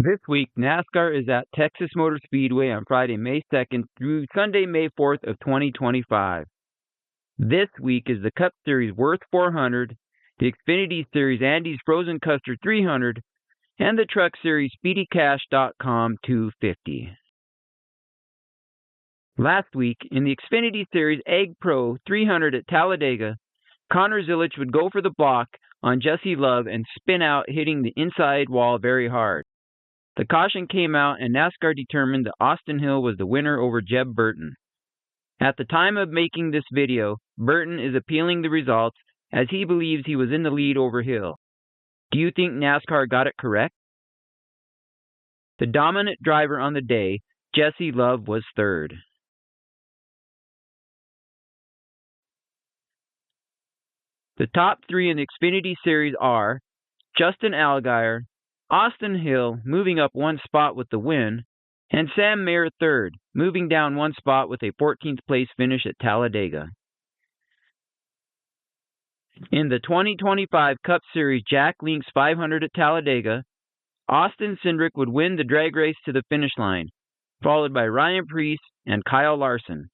This week, NASCAR is at Texas Motor Speedway on Friday, May 2nd through Sunday, May 4th of 2025. This week is the Cup Series Worth 400, the Xfinity Series Andy's Frozen Custard 300, and the Truck Series SpeedyCash.com 250. Last week, in the Xfinity Series Egg Pro 300 at Talladega, Connor Zilisch would go for the block on Jesse Love and spin out, hitting the inside wall very hard. The caution came out and NASCAR determined that Austin Hill was the winner over Jeb Burton. At the time of making this video, Burton is appealing the results as he believes he was in the lead over Hill. Do you think NASCAR got it correct? The dominant driver on the day, Jesse Love, was third. The top three in the Xfinity Series are Justin Allgaier, Austin Hill moving up one spot with the win, and Sam Mayer third, moving down one spot with a 14th place finish at Talladega. In the 2025 Cup Series Jack Links 500 at Talladega, Austin Cindric would win the drag race to the finish line, followed by Ryan Preece and Kyle Larson.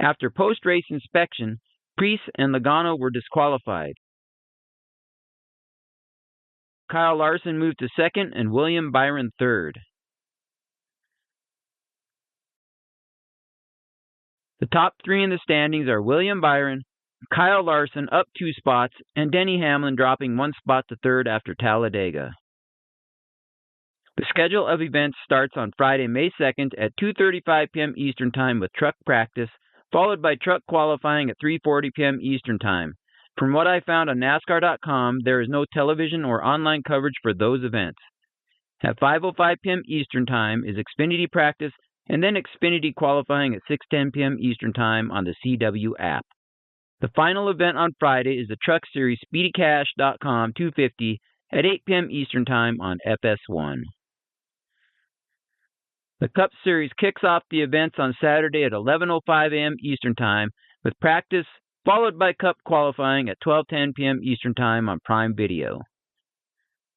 After post-race inspection, Preece and Logano were disqualified. Kyle Larson moved to second and William Byron third. The top three in the standings are William Byron, Kyle Larson up 2 spots, and Denny Hamlin dropping 1 spot to third after Talladega. The schedule of events starts on Friday, May 2nd at 2:35 p.m. Eastern Time with truck practice, followed by truck qualifying at 3:40 p.m. Eastern Time. From what I found on NASCAR.com, there is no television or online coverage for those events. At 5:05 p.m. Eastern Time is Xfinity practice, and then Xfinity qualifying at 6:10 p.m. Eastern Time on the CW app. The final event on Friday is the Truck Series SpeedyCash.com 250 at 8 p.m. Eastern Time on FS1. The Cup Series kicks off the events on Saturday at 11:05 a.m. Eastern Time with practice, followed by Cup qualifying at 12:10 p.m. Eastern Time on Prime Video.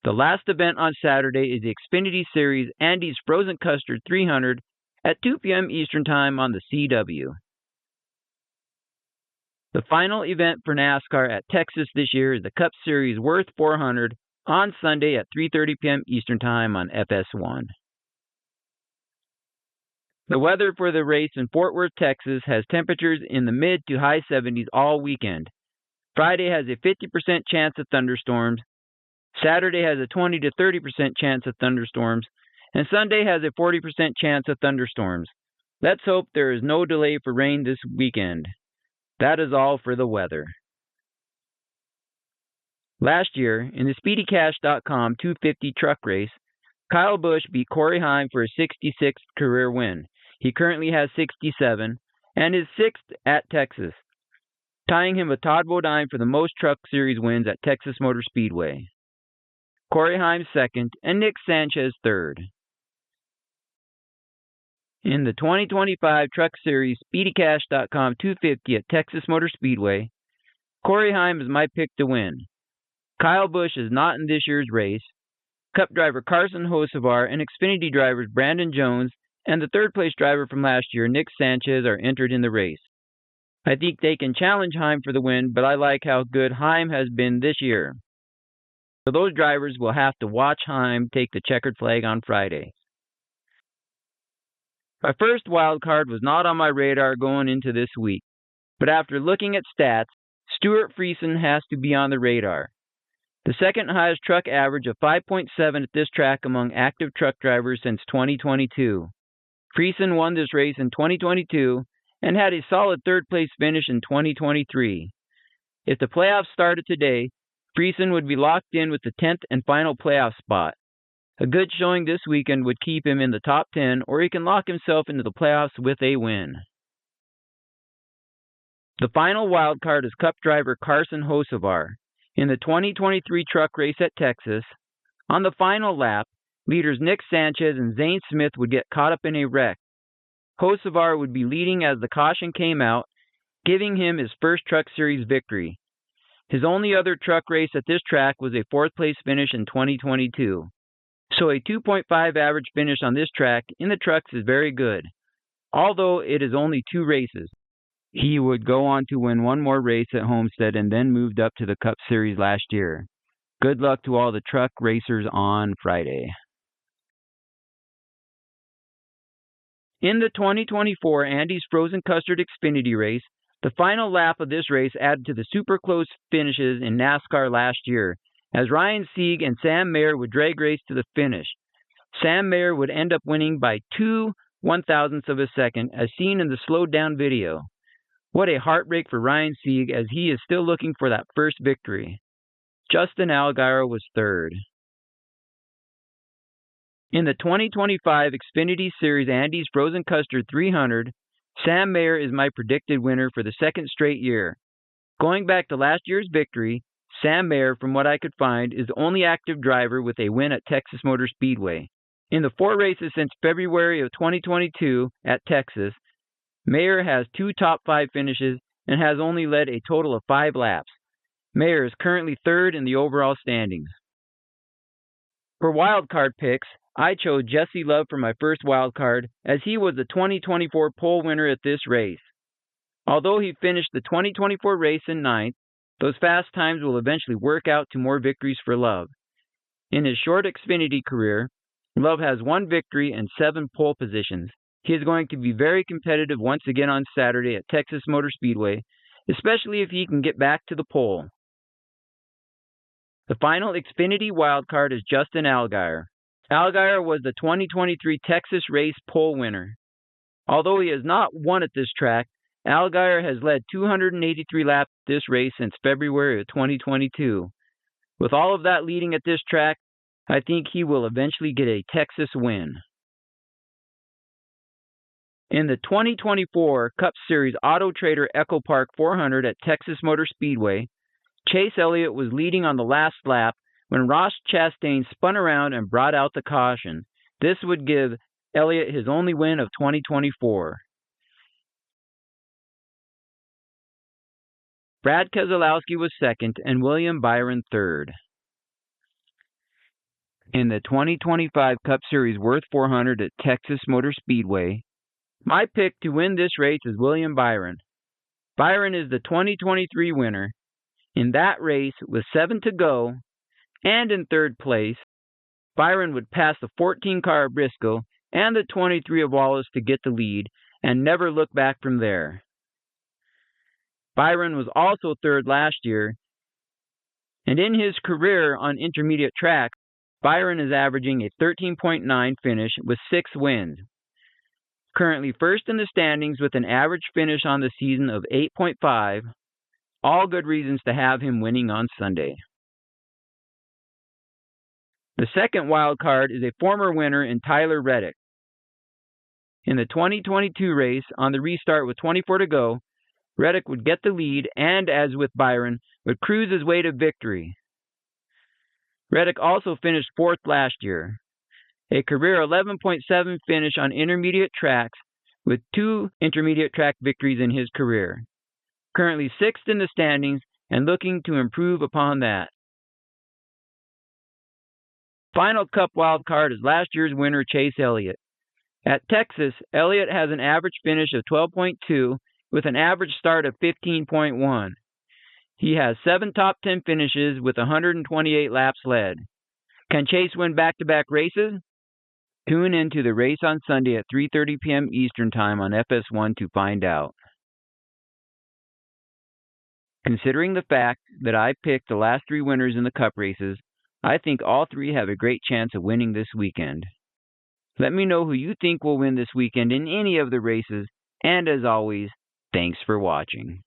The last event on Saturday is the Xfinity Series Andy's Frozen Custard 300 at 2 p.m. Eastern Time on the CW. The final event for NASCAR at Texas this year is the Cup Series Worth 400 on Sunday at 3:30 p.m. Eastern Time on FS1. The weather for the race in Fort Worth, Texas has temperatures in the mid to high 70s all weekend. Friday has a 50% chance of thunderstorms, Saturday has a 20 to 30% chance of thunderstorms, and Sunday has a 40% chance of thunderstorms. Let's hope there is no delay for rain this weekend. That is all for the weather. Last year, in the SpeedyCash.com 250 truck race, Kyle Busch beat Corey Heim for his 66th career win. He currently has 67 and is 6th at Texas, tying him with Todd Bodine for the most Truck Series wins at Texas Motor Speedway. Corey Heim second and Nick Sanchez third. In the 2025 Truck Series SpeedyCash.com 250 at Texas Motor Speedway, Corey Heim is my pick to win. Kyle Busch is not in this year's race. Cup driver Carson Hocevar and Xfinity drivers Brandon Jones and the third-place driver from last year, Nick Sanchez, are entered in the race. I think they can challenge Heim for the win, but I like how good Heim has been this year. So those drivers will have to watch Heim take the checkered flag on Friday. My first wild card was not on my radar going into this week, but after looking at stats, Stuart Friesen has to be on the radar. The second highest truck average of 5.7 at this track among active truck drivers since 2022. Friesen won this race in 2022 and had a solid third-place finish in 2023. If the playoffs started today, Friesen would be locked in with the 10th and final playoff spot. A good showing this weekend would keep him in the top 10, or he can lock himself into the playoffs with a win. The final wild card is Cup driver Carson Hocevar. In the 2023 truck race at Texas, on the final lap, leaders Nick Sanchez and Zane Smith would get caught up in a wreck. Hocevar would be leading as the caution came out, giving him his first Truck Series victory. His only other truck race at this track was a 4th place finish in 2022. So a 2.5 average finish on this track in the trucks is very good, although it is only 2 races. He would go on to win one more race at Homestead and then moved up to the Cup Series last year. Good luck to all the truck racers on Friday. In the 2024 Andes Frozen Custard Xfinity race, the final lap of this race added to the super close finishes in NASCAR last year, as Ryan Sieg and Sam Mayer would drag race to the finish. Sam Mayer would end up winning by 2/1000ths of a second, as seen in the slowed down video. What a heartbreak for Ryan Sieg, as he is still looking for that first victory. Justin Allgaier was third. In the 2025 Xfinity Series Andes Frozen Custard 300, Sam Mayer is my predicted winner for the second straight year. Going back to last year's victory, Sam Mayer, from what I could find, is the only active driver with a win at Texas Motor Speedway. In the 4 races since February of 2022 at Texas, Mayer has 2 top 5 finishes and has only led a total of 5 laps. Mayer is currently 3rd in the overall standings. For wildcard picks, I chose Jesse Love for my first wildcard, as he was the 2024 pole winner at this race. Although he finished the 2024 race in 9th, those fast times will eventually work out to more victories for Love. In his short Xfinity career, Love has 1 victory and 7 pole positions. He is going to be very competitive once again on Saturday at Texas Motor Speedway, especially if he can get back to the pole. The final Xfinity wildcard is Justin Allgaier. Allgaier was the 2023 Texas race pole winner. Although he has not won at this track, Allgaier has led 283 laps at this race since February of 2022. With all of that leading at this track, I think he will eventually get a Texas win. In the 2024 Cup Series Auto Trader Echo Park 400 at Texas Motor Speedway, Chase Elliott was leading on the last lap when Ross Chastain spun around and brought out the caution. This would give Elliott his only win of 2024. Brad Keselowski was 2nd and William Byron 3rd. In the 2025 Cup Series Worth 400 at Texas Motor Speedway, my pick to win this race is William Byron. Byron is the 2023 winner. In that race, with 7 to go, and in 3rd place, Byron would pass the 14 car of Briscoe and the 23 of Wallace to get the lead and never look back from there. Byron was also 3rd last year, and in his career on intermediate tracks, Byron is averaging a 13.9 finish with 6 wins. Currently 1st in the standings with an average finish on the season of 8.5. All good reasons to have him winning on Sunday. The second wild card is a former winner in Tyler Reddick. In the 2022 race, on the restart with 24 to go, Reddick would get the lead and, as with Byron, would cruise his way to victory. Reddick also finished 4th last year. A career 11.7 finish on intermediate tracks with 2 intermediate track victories in his career. Currently 6th in the standings and looking to improve upon that. Final Cup wild card is last year's winner Chase Elliott. At Texas, Elliott has an average finish of 12.2 with an average start of 15.1. He has 7 top 10 finishes with 128 laps led. Can Chase win back-to-back races? Tune in to the race on Sunday at 3:30 p.m. Eastern Time on FS1 to find out. Considering the fact that I picked the last 3 winners in the Cup races, I think all 3 have a great chance of winning this weekend. Let me know who you think will win this weekend in any of the races, and as always, thanks for watching.